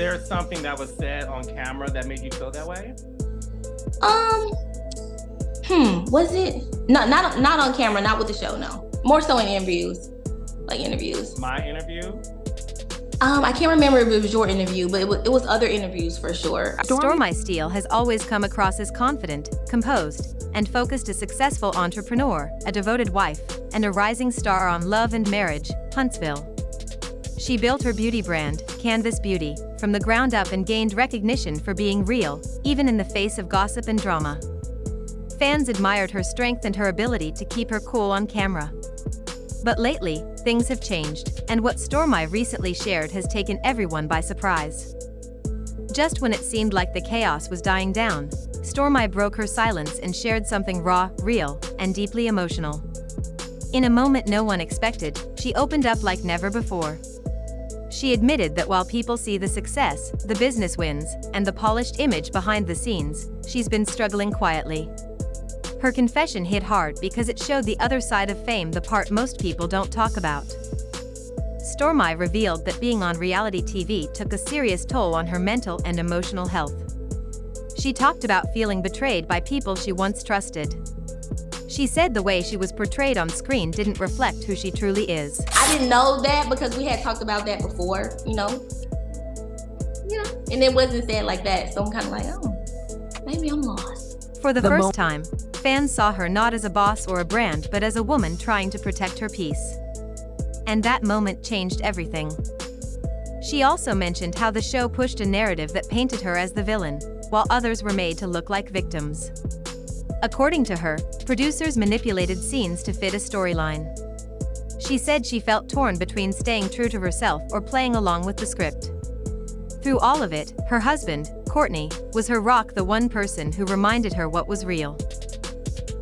there something that was said on camera that made you feel that way? Was it? No, not on camera, not with the show, no. More so in interviews, like interviews. My interview? I can't remember if it was your interview, but it was other interviews for sure. Stormi Steele has always come across as confident, composed, and focused, a successful entrepreneur, a devoted wife, and a rising star on Love and Marriage, Huntsville. She built her beauty brand, Canvas Beauty, from the ground up and gained recognition for being real, even in the face of gossip and drama. Fans admired her strength and her ability to keep her cool on camera. But lately, things have changed, and what Stormi recently shared has taken everyone by surprise. Just when it seemed like the chaos was dying down, Stormi broke her silence and shared something raw, real, and deeply emotional. In a moment no one expected, she opened up like never before. She admitted that while people see the success, the business wins, and the polished image behind the scenes, she's been struggling quietly. Her confession hit hard because it showed the other side of fame, the part most people don't talk about. Stormi revealed that being on reality TV took a serious toll on her mental and emotional health. She talked about feeling betrayed by people she once trusted. She said the way she was portrayed on screen didn't reflect who she truly is. I didn't know that because we had talked about that before, you know, and it wasn't said like that. So I'm kind of like, oh, maybe I'm lost. For the first time, fans saw her not as a boss or a brand but as a woman trying to protect her peace. And that moment changed everything. She also mentioned how the show pushed a narrative that painted her as the villain, while others were made to look like victims. According to her, producers manipulated scenes to fit a storyline. She said she felt torn between staying true to herself or playing along with the script. Through all of it, her husband, Courtney, was her rock, the one person who reminded her what was real.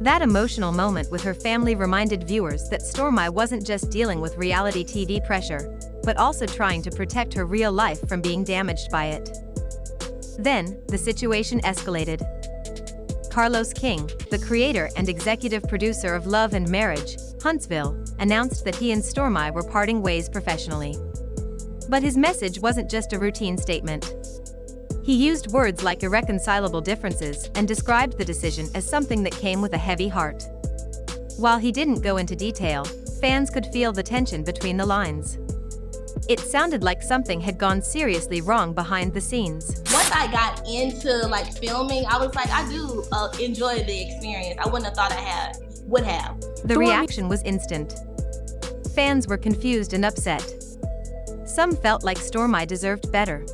That emotional moment with her family reminded viewers that Stormi wasn't just dealing with reality TV pressure, but also trying to protect her real life from being damaged by it. Then, the situation escalated. Carlos King, the creator and executive producer of Love and Marriage, Huntsville, announced that he and Stormi were parting ways professionally. But his message wasn't just a routine statement. He used words like irreconcilable differences and described the decision as something that came with a heavy heart. While he didn't go into detail, fans could feel the tension between the lines. It sounded like something had gone seriously wrong behind the scenes. Once I got into like filming, I was like, I do enjoy the experience. I wouldn't have thought I would have. The reaction was instant. Fans were confused and upset. Some felt like Stormi deserved better.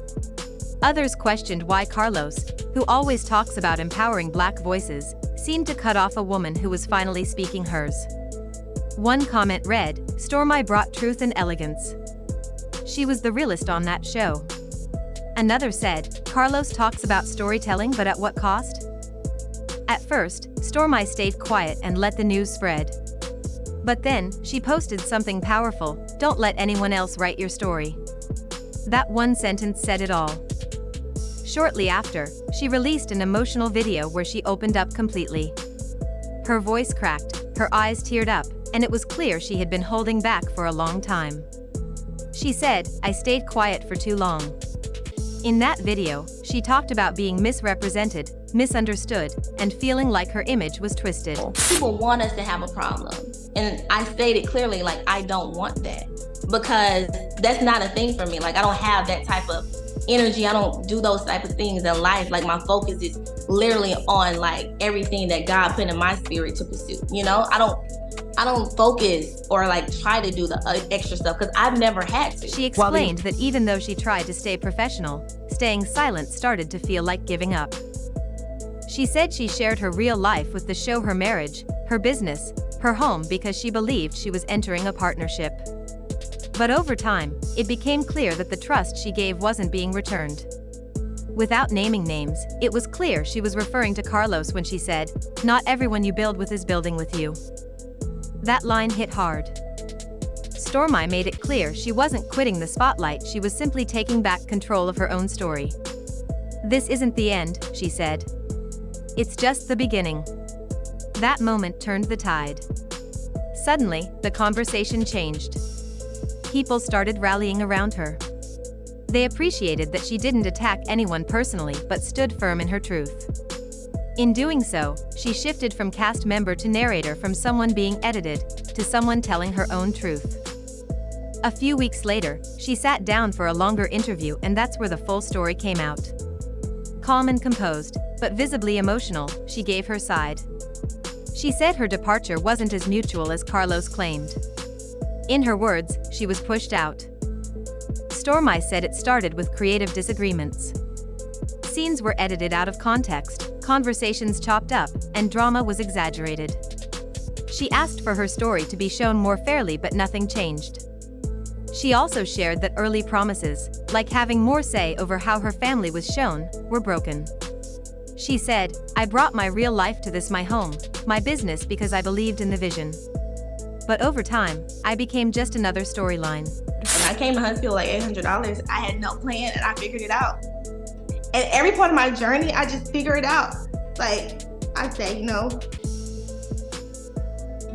Others questioned why Carlos, who always talks about empowering Black voices, seemed to cut off a woman who was finally speaking hers. One comment read, "Stormi brought truth and elegance. She was the realest on that show." Another said, "Carlos talks about storytelling, but at what cost?" At first, Stormi stayed quiet and let the news spread. But then, she posted something powerful: "Don't let anyone else write your story." That one sentence said it all. Shortly after, she released an emotional video where she opened up completely. Her voice cracked, her eyes teared up, and it was clear she had been holding back for a long time. She said, "I stayed quiet for too long." In that video, she talked about being misrepresented, misunderstood, and feeling like her image was twisted. People want us to have a problem. And I stated clearly, like, I don't want that. Because that's not a thing for me. Like, I don't have that type of energy. I don't do those type of things in life. Like, my focus is literally on like everything that God put in my spirit to pursue. You know, I don't focus or like try to do the extra stuff because I've never had to. She explained that even though she tried to stay professional, staying silent started to feel like giving up. She said she shared her real life with the show, her marriage, her business, her home, because she believed she was entering a partnership. But over time, it became clear that the trust she gave wasn't being returned. Without naming names, it was clear she was referring to Carlos when she said, "Not everyone you build with is building with you." That line hit hard. Stormi made it clear she wasn't quitting the spotlight, she was simply taking back control of her own story. "This isn't the end," she said. "It's just the beginning." That moment turned the tide. Suddenly, the conversation changed. People started rallying around her. They appreciated that she didn't attack anyone personally but stood firm in her truth. In doing so, she shifted from cast member to narrator, from someone being edited to someone telling her own truth. A few weeks later, she sat down for a longer interview, and that's where the full story came out. Calm and composed, but visibly emotional, she gave her side. She said her departure wasn't as mutual as Carlos claimed. In her words, she was pushed out. Stormi said it started with creative disagreements. Scenes were edited out of context, conversations chopped up, and drama was exaggerated. She asked for her story to be shown more fairly, but nothing changed. She also shared that early promises, like having more say over how her family was shown, were broken. She said, "I brought my real life to this, my home, my business, because I believed in the vision. But over time, I became just another storyline." When I came to Huntsville like $800, I had no plan and I figured it out. And every part of my journey, I just figure it out. Like, I say,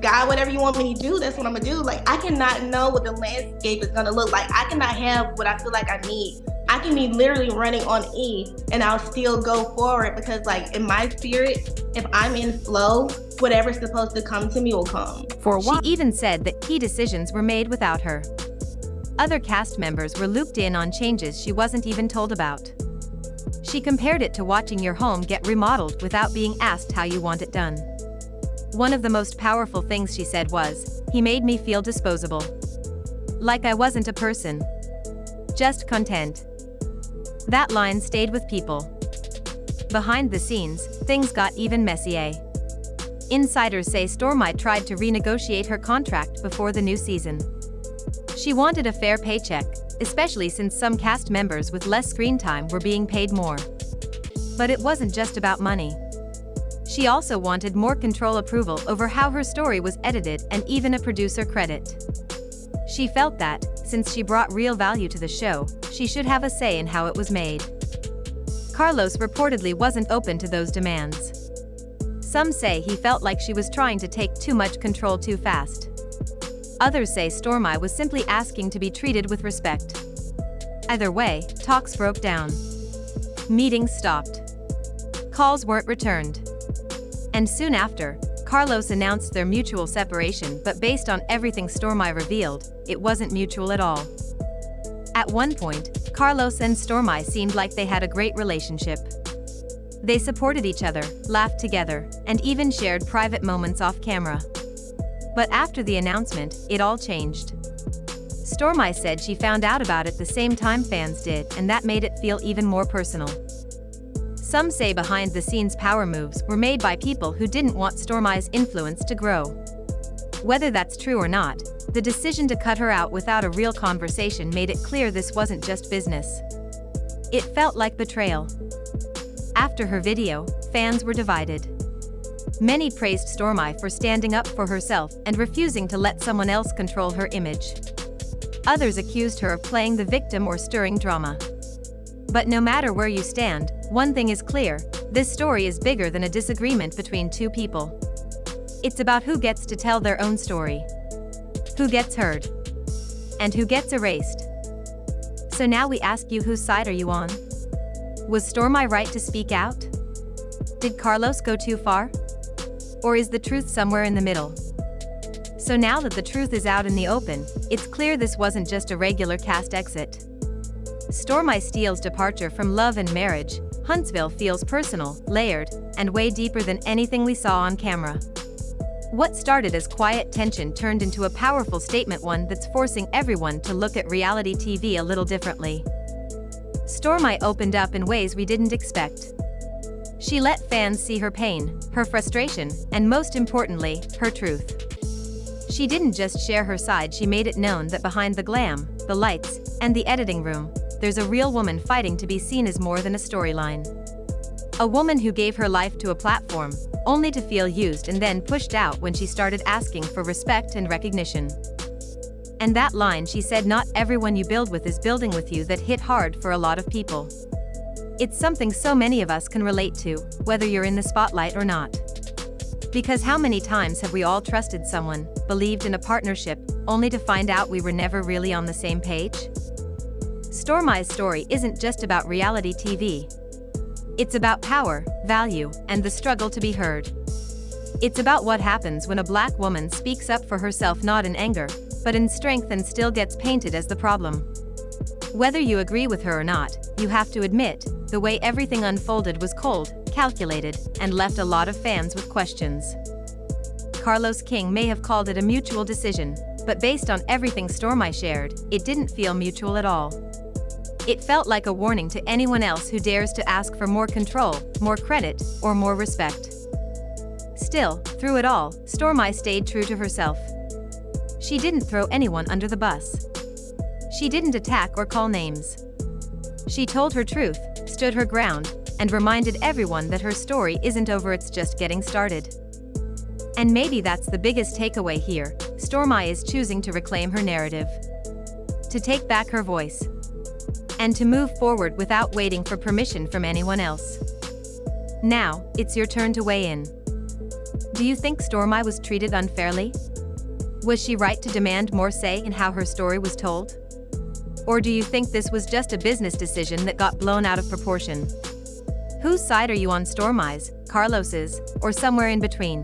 God, whatever you want me to do, that's what I'm gonna do. Like, I cannot know what the landscape is gonna look like. I cannot have what I feel like I need. I can be literally running on E and I'll still go forward, because like in my spirit, if I'm in flow, whatever's supposed to come to me will come. She even said that key decisions were made without her. Other cast members were looped in on changes she wasn't even told about. She compared it to watching your home get remodeled without being asked how you want it done. One of the most powerful things she said was, "He made me feel disposable. Like I wasn't a person. Just content." That line stayed with people. Behind the scenes, things got even messier. Insiders say Stormi tried to renegotiate her contract before the new season. She wanted a fair paycheck, especially since some cast members with less screen time were being paid more. But it wasn't just about money. She also wanted more control, approval over how her story was edited, and even a producer credit. She felt that, since she brought real value to the show, she should have a say in how it was made. Carlos reportedly wasn't open to those demands. Some say he felt like she was trying to take too much control too fast. Others say Stormi was simply asking to be treated with respect. Either way, talks broke down. Meetings stopped. Calls weren't returned. And soon after, Carlos announced their mutual separation, but based on everything Stormi revealed, it wasn't mutual at all. At one point, Carlos and Stormi seemed like they had a great relationship. They supported each other, laughed together, and even shared private moments off camera. But after the announcement, it all changed. Stormi said she found out about it the same time fans did, and that made it feel even more personal. Some say behind-the-scenes power moves were made by people who didn't want Stormi's influence to grow. Whether that's true or not, the decision to cut her out without a real conversation made it clear this wasn't just business. It felt like betrayal. After her video, fans were divided. Many praised Stormi for standing up for herself and refusing to let someone else control her image. Others accused her of playing the victim or stirring drama. But no matter where you stand, one thing is clear: this story is bigger than a disagreement between two people. It's about who gets to tell their own story, who gets heard, and who gets erased. So now we ask you, whose side are you on? Was Stormi right to speak out? Did Carlos go too far? Or is the truth somewhere in the middle? So now that the truth is out in the open, it's clear this wasn't just a regular cast exit. Stormi Steele's departure from Love and Marriage, Huntsville feels personal, layered, and way deeper than anything we saw on camera. What started as quiet tension turned into a powerful statement, one that's forcing everyone to look at reality TV a little differently. Stormi opened up in ways we didn't expect. She let fans see her pain, her frustration, and most importantly, her truth. She didn't just share her side, she made it known that behind the glam, the lights, and the editing room, there's a real woman fighting to be seen as more than a storyline. A woman who gave her life to a platform, only to feel used and then pushed out when she started asking for respect and recognition. And that line she said, "Not everyone you build with is building with you," that hit hard for a lot of people. It's something so many of us can relate to, whether you're in the spotlight or not. Because how many times have we all trusted someone, believed in a partnership, only to find out we were never really on the same page? Stormi's story isn't just about reality TV. It's about power, value, and the struggle to be heard. It's about what happens when a black woman speaks up for herself, not in anger, but in strength, and still gets painted as the problem. Whether you agree with her or not, you have to admit, the way everything unfolded was cold, calculated, and left a lot of fans with questions. Carlos King may have called it a mutual decision, but based on everything Stormi shared, it didn't feel mutual at all. It felt like a warning to anyone else who dares to ask for more control, more credit, or more respect. Still, through it all, Stormi stayed true to herself. She didn't throw anyone under the bus. She didn't attack or call names. She told her truth, stood her ground, and reminded everyone that her story isn't over, it's just getting started. And maybe that's the biggest takeaway here: Stormi is choosing to reclaim her narrative, to take back her voice, and to move forward without waiting for permission from anyone else. Now, it's your turn to weigh in. Do you think Stormi was treated unfairly? Was she right to demand more say in how her story was told? Or do you think this was just a business decision that got blown out of proportion? Whose side are you on, Stormi's, Carlos's, or somewhere in between?